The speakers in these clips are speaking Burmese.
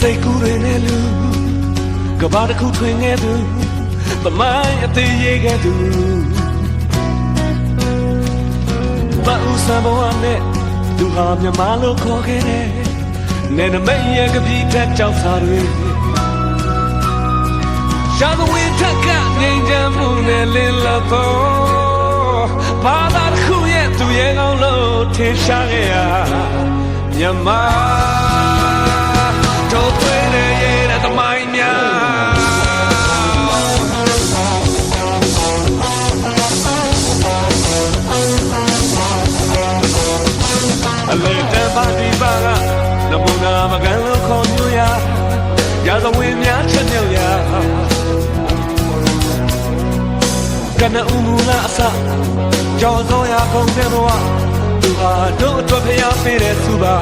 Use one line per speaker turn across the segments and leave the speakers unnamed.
စိတ်ကူးတွေနဲ့လူကဘာတစ်ခုထွင်ခဲ့သူသမိုင်းအသေးရေးခဲ့သူဘာဥစားဘဝနဲ့သူဟာမြမလို့ခေါ်ခဲ့တယ်နဲ့နမိတ်ရဲ့ကပိထက်ကြောက်စားတွေရှားthe wind ထက်ကငိမ့်ချမ်းမှုနဲ့လင်းလာတော့ဘာသာတစ်ခုရဲ့သူရဲ့ကောင်းလို့ထင်ရှားခဲ့ရမြမတို့သွေးနဲ့ရဲ့သမိုင်းများအလေတပါဒီပါကနမနာမကန်လို့ခေါ်မျိုးရာဇဝင်များချက်မြောက်ရာကနဦးမူလာအစကြော်စောရာကုန်တဲ့ဘဝသူဟာတို့အတွက်ဖျားပေးတဲ့သူပါ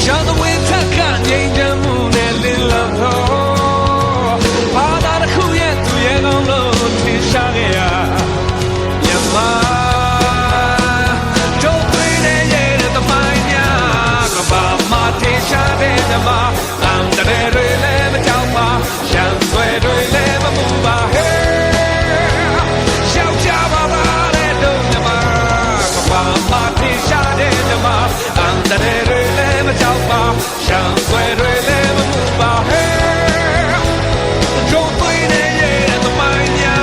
ရာဇဝင်ထက်ကငြိမ်းချမ်းမှုနဲ့လင်းလာတော့ဘာသာတစ်ခုရဲ့သူရဲ့ကောင်းလို့ထင်ရှားခဲ့ရမြမတို့သွေးနဲ့ရဲ့သမိုင်းများကဘာမှထင်ရှားတဲ့ဓမ္မအန္တရာယ်တွေလည်းမကြောက်ပါရန်ဆွဲတွေလည်းမပူပါဟဲ့ရှောက်ကြပါပါတဲ့တို့မြမကဘာမှထင်ရှားတဲ့ဓမ္မအန္တရာယ်တွေလည်းမကြောက်ပါရန်ဆွဲတွေလည်းမပူပါဟဲ့တို့သွေးနဲ့ရဲ့သမိုင်းများ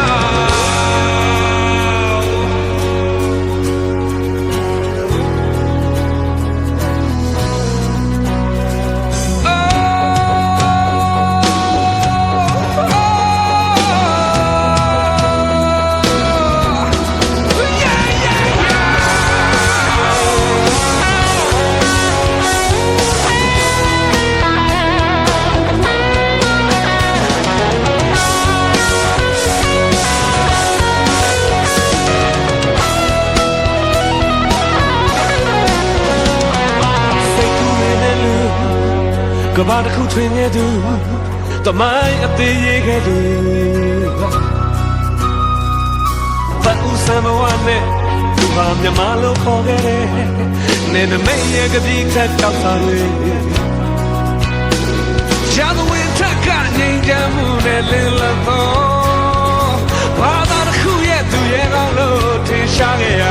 ကဘာတစ်ခုထွင်ခဲ့သူသမိုင်းအသေးရေးခဲ့သူဘာဥစံဘဝနဲ့သူဟာမြမလို့ခေါ်ခဲ့တယ်နေနမိတ်ရဲ့ကပိထက်တောက်စားတွေရှားthe wind ထက်ကငြိမ်းချမ်းမှုနဲ့လင်းလာတော့ဘာသာတစ်ခုရဲ့သူရဲ့ကောင်းလို့ထင်ရှားခဲ့ရ